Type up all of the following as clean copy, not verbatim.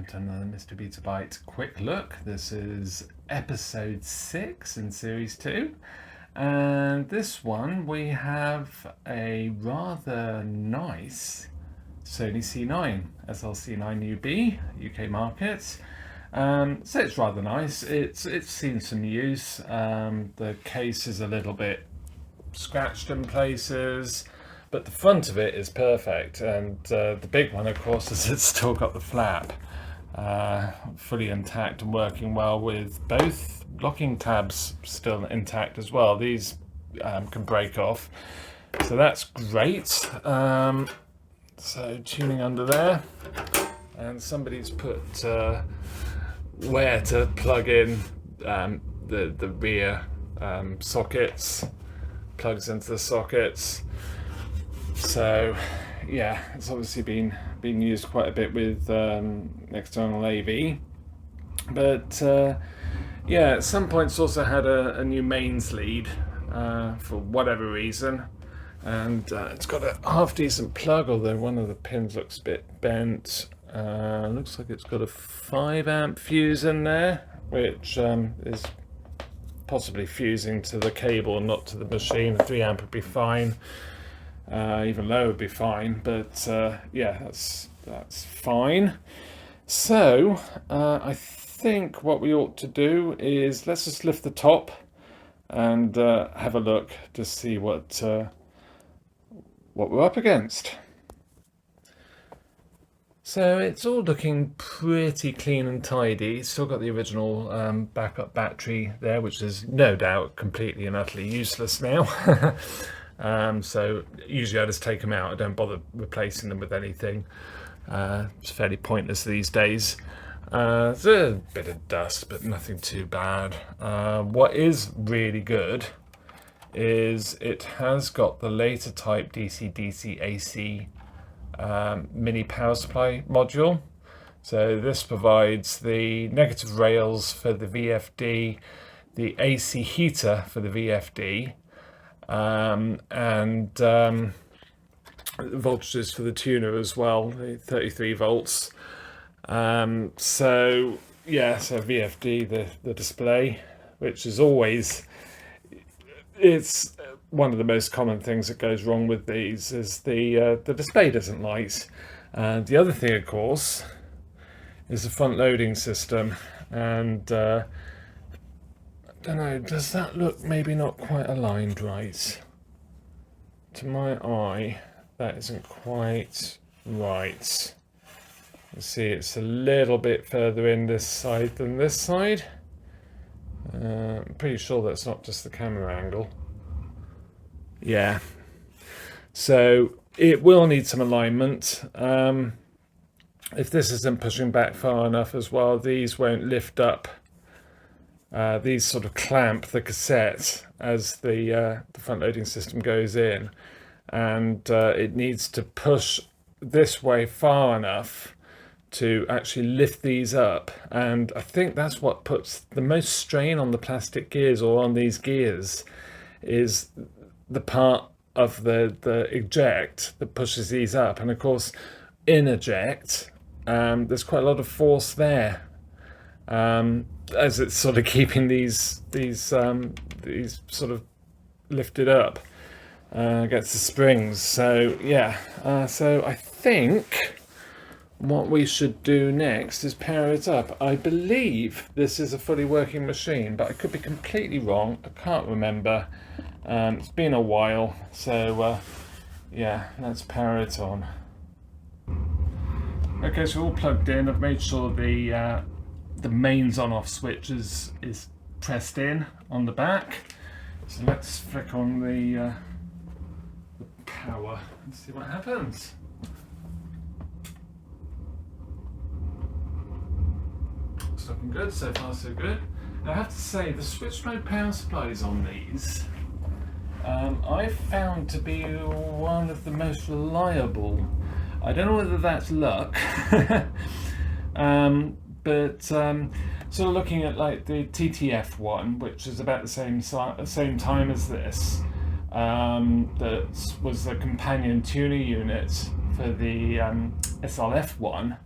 to another MrBetaByte quick look. This is episode 6 in series 2, and this one we have a rather nice Sony C9 SL-C9UB UK market. So it's rather nice. It's seen some use. The case is a little bit scratched in places, but the front of it is perfect, and the big one of course is it's still got the flap fully intact and working well, with both locking tabs still intact as well. These can break off, so that's great. So tuning under there, and somebody's put where to plug in the rear sockets, plugs into the sockets. So yeah, it's obviously been used quite a bit with external AV, but yeah, at some points also had a new mains lead for whatever reason, and it's got a half decent plug, although one of the pins looks a bit bent. Looks like it's got a 5 amp fuse in there, which is possibly fusing to the cable, not to the machine. 3 amp would be fine. Even lower would be fine, but yeah, that's fine. So I think what we ought to do is let's just lift the top and have a look to see what we're up against. So it's all looking pretty clean and tidy. Still got the original backup battery there, which is no doubt completely and utterly useless now. So usually I just take them out. I don't bother replacing them with anything. It's fairly pointless these days. There's a bit of dust, but nothing too bad. What is really good is it has got the later type DC-DC AC mini power supply module. So this provides the negative rails for the VFD, the AC heater for the VFD, and voltages for the tuner as well, the 33 volts. So yeah, so VFD, the display, which is always, it's one of the most common things that goes wrong with these, is the display doesn't light. The other thing, of course, is the front loading system, and I don't know, does that look maybe not quite aligned right? To my eye, that isn't quite right. You see, it's a little bit further in this side than this side. I'm pretty sure that's not just the camera angle. Yeah, so it will need some alignment. If this isn't pushing back far enough as well, these won't lift up. These sort of clamp the cassette as the front loading system goes in, and it needs to push this way far enough to actually lift these up, and I think that's what puts the most strain on the plastic gears, or on these gears, is the part of the eject that pushes these up. And of course in eject there's quite a lot of force there, as it's sort of keeping these sort of lifted up against the springs. So yeah, so I think what we should do next is power it up. I believe this is a fully working machine, but I could be completely wrong. I can't remember. It's been a while, so yeah, let's power it on. Okay, so all plugged in. I've made sure the mains on-off switch is pressed in on the back. So let's flick on the power and see what happens. It's looking good, so far so good. Now I have to say, the switch mode power supplies on these I've found to be one of the most reliable. I don't know whether that's luck, but sort of looking at like the TTF one, which is about the same time as this, that was the companion tuner unit for the SLF one.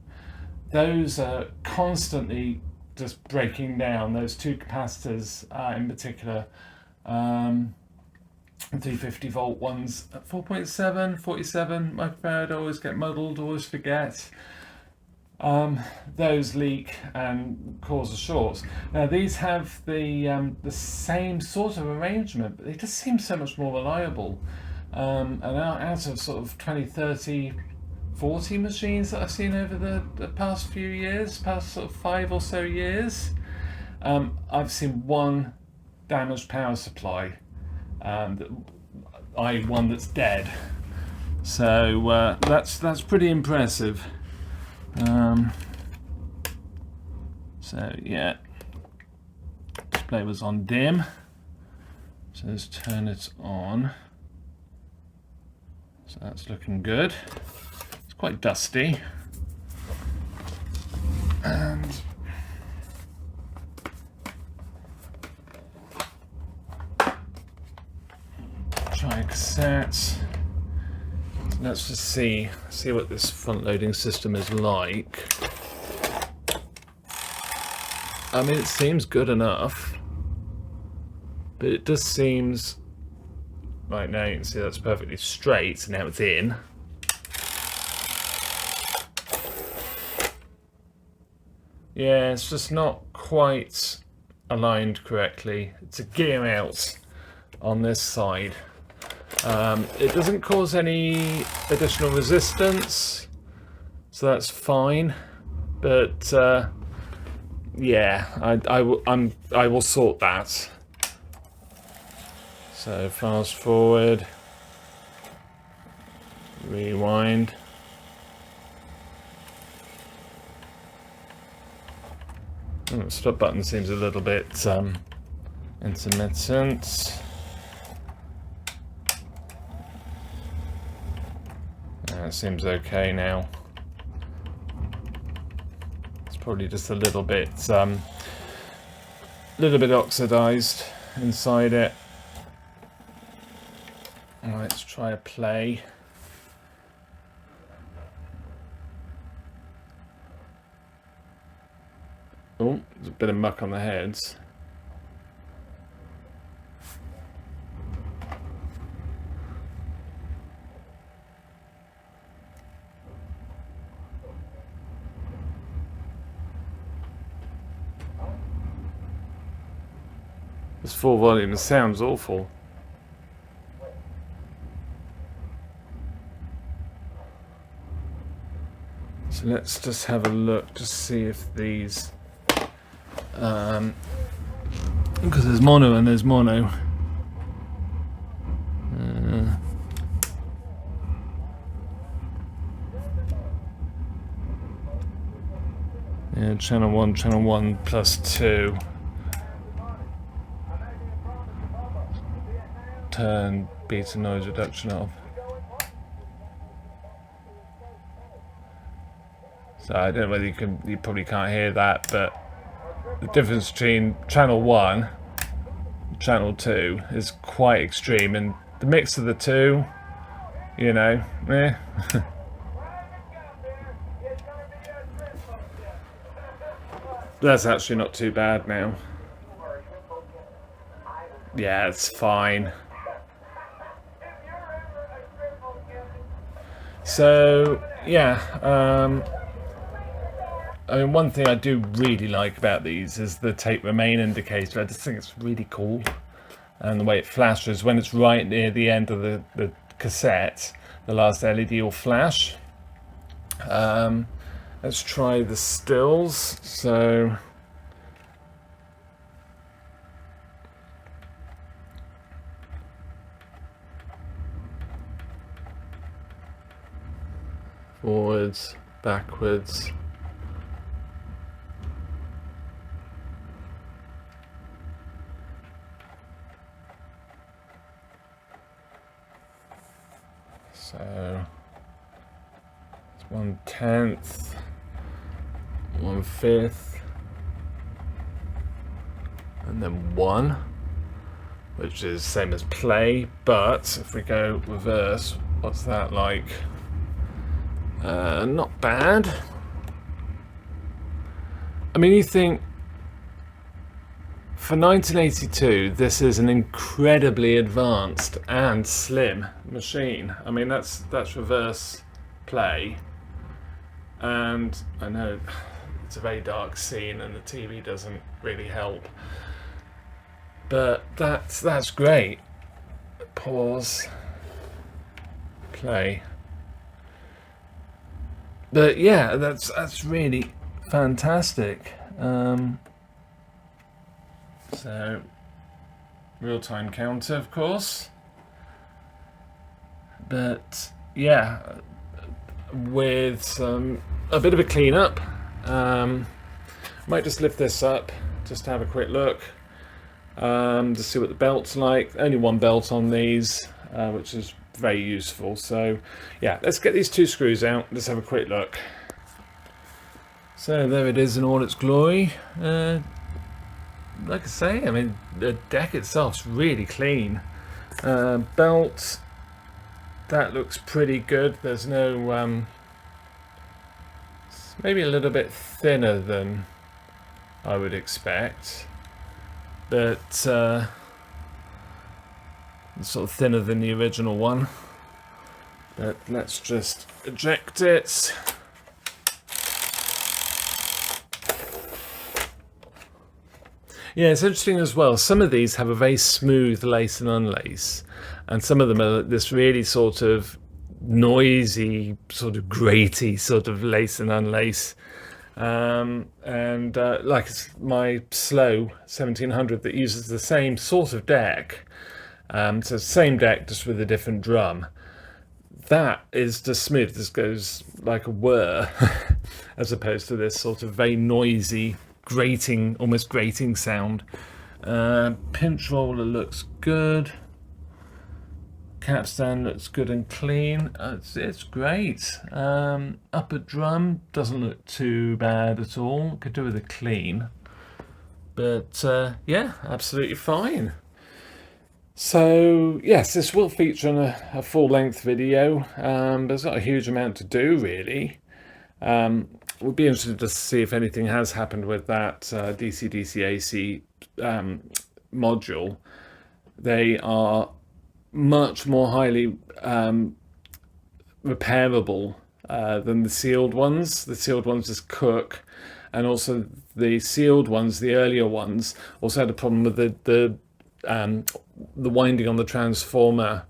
those are constantly just breaking down. Those two capacitors in particular, 350 volt ones at 4.7, 47 microfarad, I always get muddled, always forget. Those leak and cause shorts. Now these have the same sort of arrangement, but they just seem so much more reliable. And out of sort of 20, 30, 40 machines that I've seen over the past few years, past sort of 5 or so years, I've seen one damaged power supply, one that's dead. So that's pretty impressive. So yeah, display was on dim, so let's turn it on. So that's looking good. It's quite dusty, and try a cassette. Let's just see what this front-loading system is like. I mean, it seems good enough, but it just seems... Right, now you can see that's perfectly straight, so now it's in. Yeah, it's just not quite aligned correctly. It's a gear out on this side. It doesn't cause any additional resistance, so that's fine. But yeah, I will sort that. So fast forward, rewind. The stop button seems a little bit intermittent. It seems okay now. It's probably just a little bit oxidized inside it. All right, let's try a play. Oh, there's a bit of muck on the heads. This full volume sounds awful. So let's just have a look to see if these, because there's mono and there's mono. Yeah, channel 1 plus 2. Turn beta noise reduction off. So I don't know whether you probably can't hear that, but the difference between channel 1 and channel 2 is quite extreme, and the mix of the two, you know, That's actually not too bad now. Yeah, it's fine. So yeah, I mean, one thing I do really like about these is the tape remain indicator. I just think it's really cool, and the way it flashes when it's right near the end of the cassette, the last LED will flash. Let's try the stills. So forwards, backwards. So it's 1/10, 1/5, and then 1, which is same as play, but if we go reverse, what's that like? Not bad. I mean, you think for 1982, this is an incredibly advanced and slim machine. I mean, that's reverse play, and I know it's a very dark scene and the TV doesn't really help, but that's great. Pause, play. But yeah, that's really fantastic. So, real-time counter, of course. But yeah, with a bit of a cleanup, might just lift this up just to have a quick look, to see what the belt's like. Only one belt on these, which is very useful. So yeah, let's get these two screws out. Let's have a quick look. So there it is in all its glory. Like I say, I mean, the deck itself's really clean. Belt, that looks pretty good. There's no, it's maybe a little bit thinner than I would expect, but it's sort of thinner than the original one. But let's just eject it. Yeah, it's interesting as well. Some of these have a very smooth lace and unlace, and some of them are this really sort of noisy, sort of graty sort of lace and unlace. Like my slow 1700 that uses the same sort of deck, so same deck just with a different drum. That is just smooth. This goes like a whir, as opposed to this sort of very noisy, grating, almost grating sound. Pinch roller looks good. Capstan looks good and clean. It's great. Upper drum doesn't look too bad at all. Could do with a clean, but yeah, absolutely fine. So yes, this will feature in a full-length video. There's not a huge amount to do really. We'll be interested to see if anything has happened with that DC-DC AC module. They are much more highly repairable than the sealed ones. The sealed ones just cook, and also the sealed ones, the earlier ones, also had a problem with the winding on the transformer,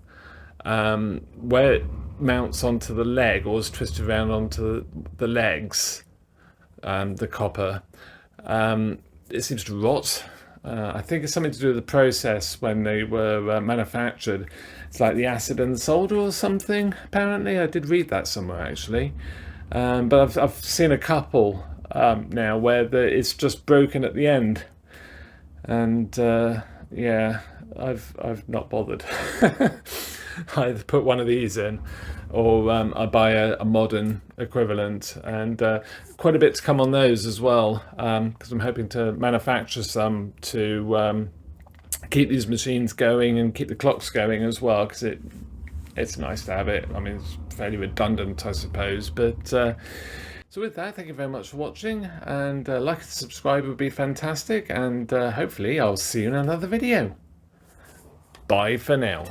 where it mounts onto the leg or is twisted around onto the legs, the copper. It seems to rot. I think it's something to do with the process when they were manufactured. It's like the acid and the solder or something, apparently. I did read that somewhere actually. But I've seen a couple now where it's just broken at the end, and yeah, I've not bothered. I either put one of these in, or I buy a modern equivalent, and quite a bit to come on those as well, because I'm hoping to manufacture some to keep these machines going and keep the clocks going as well, because it's nice to have it. I mean, it's fairly redundant, I suppose, but so with that, thank you very much for watching, and like and subscribe would be fantastic, and hopefully I'll see you in another video. Bye for now.